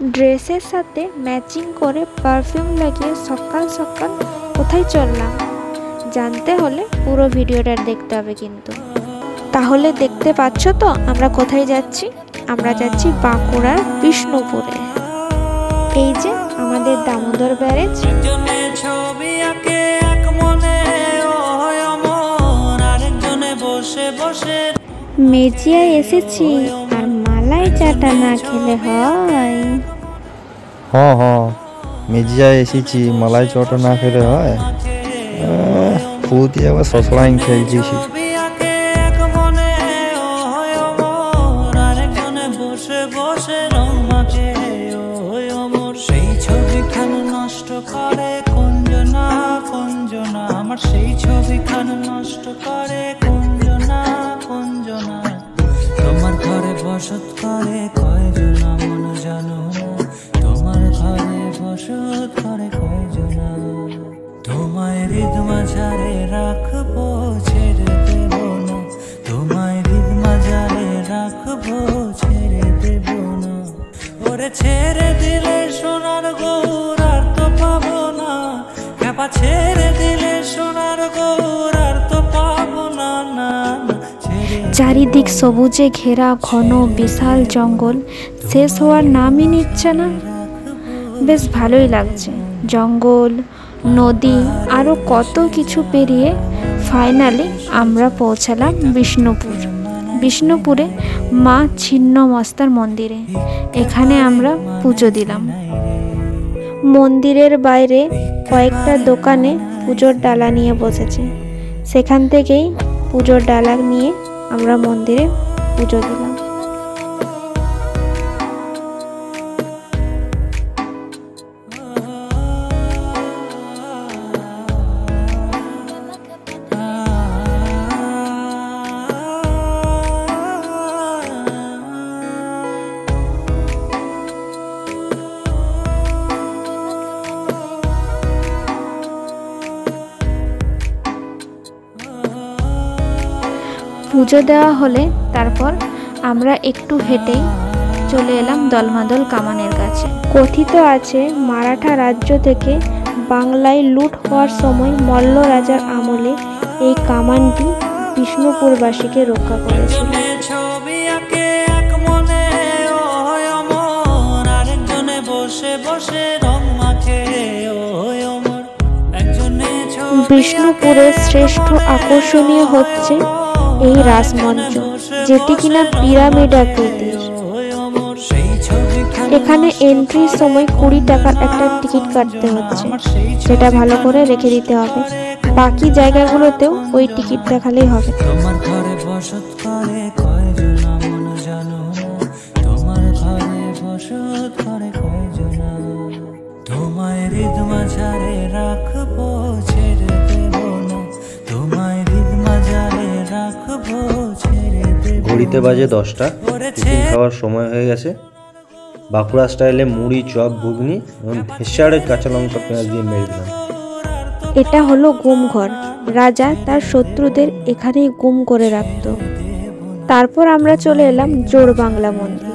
ড্রেসের সাথে ম্যাচিং করে পারফিউম লাগিয়ে সকাল সকাল কোথায় চললাম জানতে হলে পুরো ভিডিওটা দেখতে হবে কিন্তু। তাহলে দেখতে পাচ্ছ তো আমরা কোথায় যাচ্ছি। আমরা যাচ্ছি বাঁকুড়ার বিষ্ণুপুরে। এই যে আমাদের দামোদর ব্যারেজ। মেজিয়ায় এসেছি আর মালাই চাটা না খেলে হয়। হ্যাঁ মেজিয়ায় এসেছি, মালাই চাটা না খেলে হয়। ফুটি আবার শশলাইন খেয়ে দিয়েছি। সেই ছবিখান নষ্ট করে কুঞ্জনা কুঞ্জনা, আমার সেই ছবিখান নষ্ট করে কুঞ্জনা কুঞ্জনা। তোমার ঘরে বসত করে কয়জনা মন জানো, তোমার ঘরে বসত করে কয়জনা। তোমায় হৃদ মাঝারে রাখবো ছেড়ে দেব না, তোমায় হৃদ মাঝারে রাখবো ছেড়ে দেব না। ওরে ছেড়ে দিলে সোনার গৌর আর তো পাবো না, খেপা ছেড়ে দিলে সোনার গৌর আর তো পাবো না। না চারিদিক সবুজে ঘেরা ঘন বিশাল জঙ্গল, শেষ হওয়ার নামই নিচ্ছে না। বেশ ভালোই লাগছে। জঙ্গল, নদী আরও কত কিছু পেরিয়ে ফাইনালি আমরা পৌঁছালাম বিষ্ণুপুর। বিষ্ণুপুরে মা ছিন্নমস্তার মন্দিরে। এখানে আমরা পুজো দিলাম। মন্দিরের বাইরে কয়েকটা দোকানে পুজোর ডালা নিয়ে বসেছে, সেখান থেকেই পুজোর ডালা নিয়ে আমরা মন্দিরে পুজো দিলাম। পুজো দেওয়া হলে তারপর আমরা একটু হেঁটেই চলে এলাম দলমাদল কামানের কাছে। কথিত আছে মারাঠা রাজ্য থেকে বাংলায় লুট হওয়ার সময় মল্ল রাজার আমলে এই কামানটি বিষ্ণুপুরবাসীকে রক্ষা করেছিল। বিষ্ণুপুরের শ্রেষ্ঠ আকর্ষণীয় হচ্ছে এই রাসমঞ্চ, যেটি কিনা পিরামিড আকৃতির। এখানে এন্ট্রির সময় 20 টাকার একটা টিকিট কাটতে হচ্ছে, সেটা ভালো করে রেখে দিতে হবে। বাকি জায়গাগুলোতেও ওই টিকিট দেখালেই হবে। তোমার ঘরে বসত করে কয়জনা মন জানো, তোমার ঘরে বসত করে কয়জনা। তোমায় হৃদ মাঝারে রাখবো ছেড়ে দেব না, তোমায় হৃদ মাঝারে রাখবো ছেড়ে দেব। ঘড়িতে বাজে 10টা। টিফিন খাওয়ার সময় হয়ে গেছে। বাঁকুড়া স্টাইলে মুড়ি, চপ, ঘুগনি এবং ধেসাড়ে কাঁচা লঙ্কা পেঁয়াজ দিয়ে মেরে দিলাম। এটা হলো গুমঘর। রাজা তার শত্রুদের এখানেই গুম করে রাখত। তারপর আমরা চলে এলাম জোড়বাংলা মন্দির।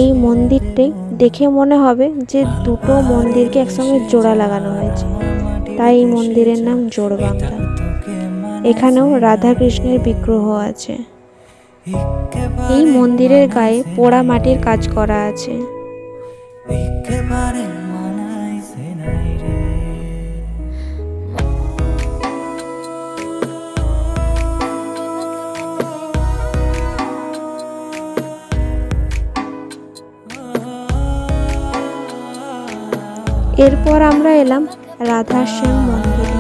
এই মন্দিরটি দেখে মনে হবে যে দুটো মন্দিরকে একসঙ্গে জোড়া লাগানো হয়েছে, তাই এই মন্দিরের নাম জোড়বাংলা। এখানেও রাধা কৃষ্ণের বিগ্রহ আছে। এই মন্দিরের গায়ে পোড়া মাটির কাজ করা আছে। এরপর আমরা এলাম রাধাশ্যাম মন্দিরে।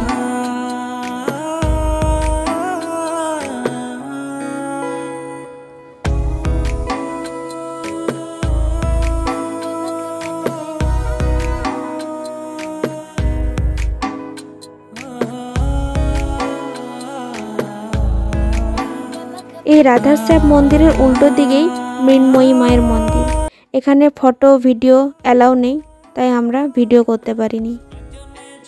এই রাধাশ্যাম মন্দিরের উল্টো দিকেই মৃন্ময়ী মায়ের মন্দির। এখানে ফটো ভিডিও অ্যালাউ নেই, তাই আমরা ভিডিও করতে পারিনি।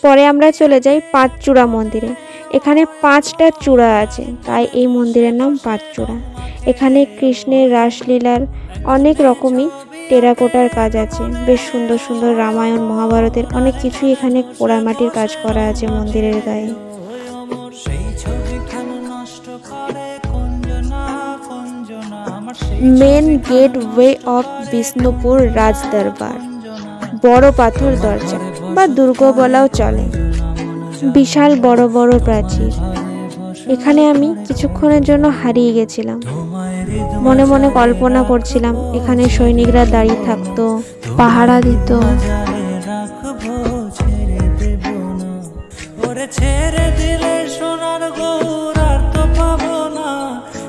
পরে আমরা চলে যাই পাঁচচূড়া মন্দিরে। এখানে 5টা চূড়া আছে, তাই এই মন্দিরের নাম পাঁচচূড়া। এখানে কৃষ্ণের রাসলীলার অনেক রকমই টেরাকোটার কাজ আছে, বেশ সুন্দর সুন্দর রামায়ণ মহাভারতের অনেক কিছুই এখানে পোড়ামাটির কাজ করা আছে মন্দিরের গায়ে। Main gate way of Bishnupur রাজদরবার, বড় পাথর দরজা বা দুর্গ বলাও চলে। বিশাল বড় বড় প্রাচীর। এখানে আমি কিছুক্ষণের জন্য হারিয়ে গেছিলাম। মনে মনে কল্পনা করছিলাম এখানে সৈনিকরা দাঁড়িয়ে থাকতো, পাহারা দিত। ছেড়ে দিলে সোনার গৌর আর তো পাবো না,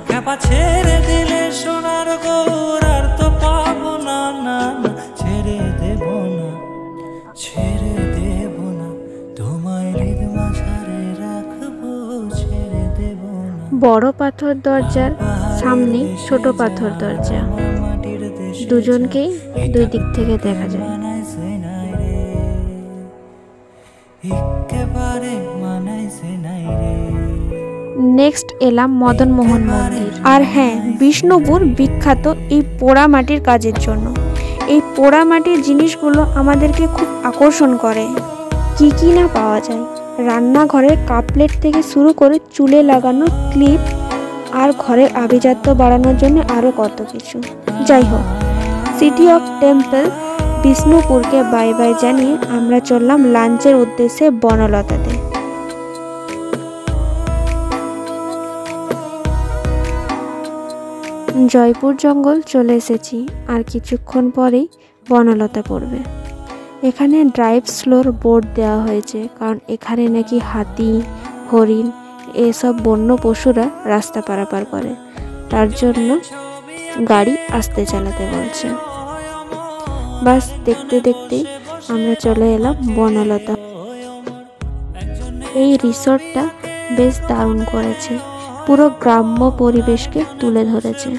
খ্যাপা ছেড়ে দিলে সোনার গৌর আর তো পাবো না, না ছেড়ে দেব না, ছেড়ে দেব না, তোমায় হৃদ মাঝারে রাখবো, ছেড়ে দেব না। বড় পাথর দরজার সামনে ছোট পাথর দরজা, দুজনকেই দুই দিক থেকে দেখা যায়। নেক্সট এলাম মদন মোহন মন্দির। আর হ্যাঁ, বিষ্ণুপুর বিখ্যাত এই পোড়া মাটির কাজের জন্য। এই পোড়া মাটির জিনিসগুলো আমাদেরকে খুব আকর্ষণ করে। কি কি না পাওয়া যায়, রান্নাঘরের কাপ প্লেট থেকে শুরু করে চুলে লাগানো ক্লিপ, আর ঘরের আভিজাত্য বাড়ানোর জন্য আরও কত কিছু। যাই হোক, সিটি অফ টেম্পল বিষ্ণুপুরকে বাই বাই জানিয়ে আমরা চললাম লাঞ্চের উদ্দেশ্যে বনলতাতে। জয়পুর জঙ্গল চলে এসেছি, আর কিছুক্ষণ পরেই বনলতা পড়বে। এখানে ড্রাইভ স্লোর বোর্ড দেওয়া হয়েছে, কারণ এখানে নাকি হাতি, হরিণ এসব বন্য পশুরা রাস্তা পারাপার করে, তার জন্য গাড়ি আস্তে চালাতে বলছে। বাস দেখতে দেখতেই আমরা চলে এলাম বনলতা। এই রিসর্টটা বেশ দারুণ করেছে, পুরো গ্রাম্য পরিবেশকে তুলে ধরেছে।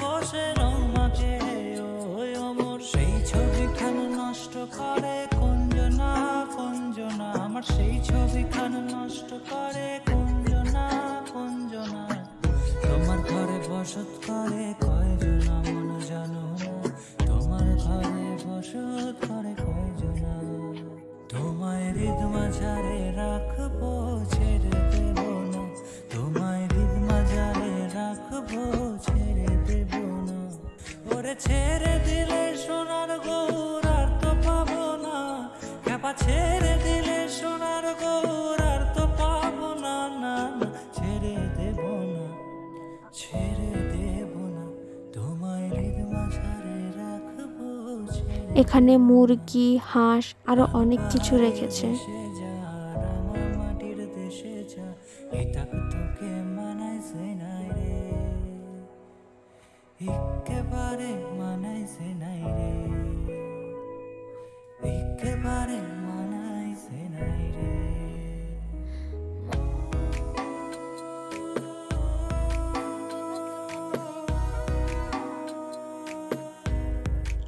তোমার ঘরে বসত করে কয়জনা মন জানো, তোমার ঘরে বসত করে কয়জনা, তোমায় হৃদ মাঝারে রাখবো, ছেড়ে দেব না, তোমায় হৃদ মাঝারে রাখবো, ছেড়ে দেব না। ওরে ছেড়ে দিলে সোনার গৌর আর তো পাবো না, খ্যাপা ছেড়ে দিলে সোনার গৌর আর তো পাবো না, না ছেড়ে দেব না, ছেড়ে দেব না, তোমায় হৃদ মাঝারে রাখবো। এখানে মুরগি, হাঁস আরো অনেক কিছু রেখেছে।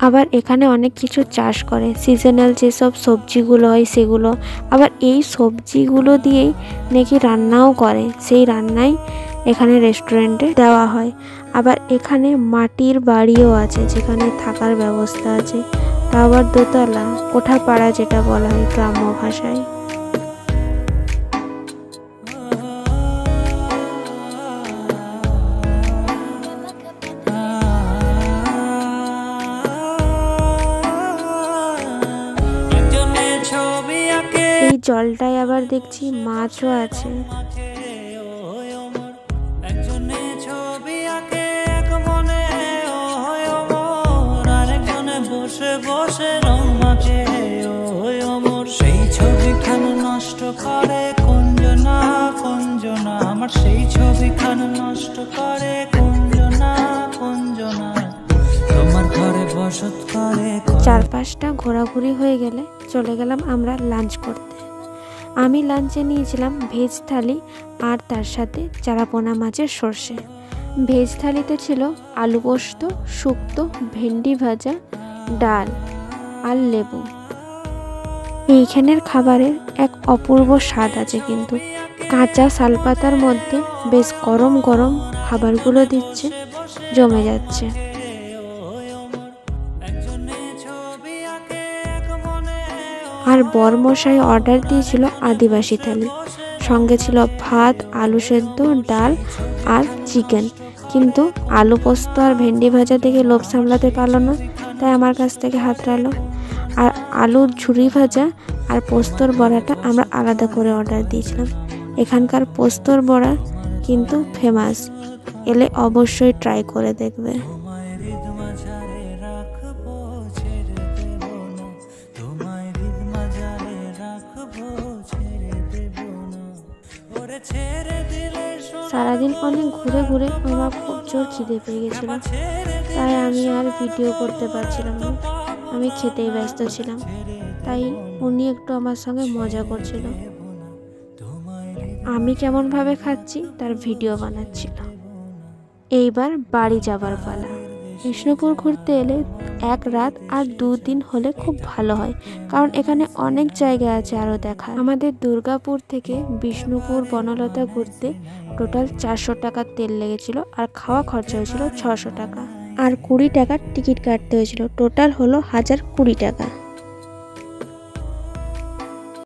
আবার এখানে অনেক কিছু চাষ করে, সিজনাল যেসব সবজিগুলো হয় সেগুলো। আবার এই সবজিগুলো দিয়েই নাকি রান্নাও করে, সেই রান্নাই এখানে রেস্টুরেন্টে দেওয়া হয়। আবার এখানে মাটির বাড়িও আছে, যেখানে থাকার ব্যবস্থা আছে, তা আবার দোতলা, কোঠাপাড়া যেটা বলা হয় গ্রাম্য ভাষায়। এই জলটায় আবার দেখছি মাছও আছে। সেই ছবিখান নষ্ট করে কুঞ্জনা, কুঞ্জনা আমার সেই ছবিখান নষ্ট করে কুঞ্জনা, কুঞ্জনা তোমার ঘরে বসত করে। চারপাশটা ঘোরাঘুরি হয়ে গেলে চলে গেলাম আমরা লাঞ্চ করতে। আমি লাঞ্চে নিয়েছিলাম ভেজ থালি আর তার সাথে চারাপোনা মাছের সর্ষে। ভেজ থালিতে ছিল আলু পোস্ত, শুক্তো, ভেন্ডি ভাজা, ডাল আর লেবু। এইখানের খাবারের এক অপূর্ব স্বাদ আছে, কিন্তু কাঁচা শালপাতার মধ্যে বেশ গরম গরম খাবারগুলো দিচ্ছে, জমে যাচ্ছে। আর বরমশাই অর্ডার দিয়েছিল আদিবাসী থালি, সঙ্গে ছিল ভাত, আলু সেদ্ধ, ডাল আর চিকেন। কিন্তু আলু পোস্ত আর ভেন্ডি ভাজা দেখে লোভ সামলাতে পারলো না, তাই আমার কাছ থেকে হাতড়ালো। আর আলুর ঝুরি ভাজা আর পোস্তর বড়াটা আমরা আলাদা করে অর্ডার দিয়েছিলাম। এখানকার পোস্তর বড়া কিন্তু ফেমাস, এলে অবশ্যই ট্রাই করে দেখবে। সারাদিন অনেক ঘুরে ঘুরে আমার খুব জোর খিদে পেয়ে গেছিল, তাই আমি আর ভিডিও করতে পারছিলাম না, আমি খেতেই ব্যস্ত ছিলাম। তাই উনি একটু আমার সঙ্গে মজা করছিল, আমি কেমনভাবে খাচ্ছি তার ভিডিও বানাচ্ছিল। এইবার বাড়ি যাবার পালা। বিষ্ণুপুর ঘুরতে এলে 1 রাত আর 2 দিন হলে খুব ভালো হয়, কারণ এখানে অনেক জায়গা আছে আরও দেখা। আমাদের দুর্গাপুর থেকে বিষ্ণুপুর বনলতা ঘুরতে টোটাল 400 টাকার তেল লেগেছিল, আর খাওয়া খরচা হয়েছিল 600 টাকা, আর 20 টাকার টিকিট কাটতে হয়েছিল। টোটাল হলো 1020 টাকা।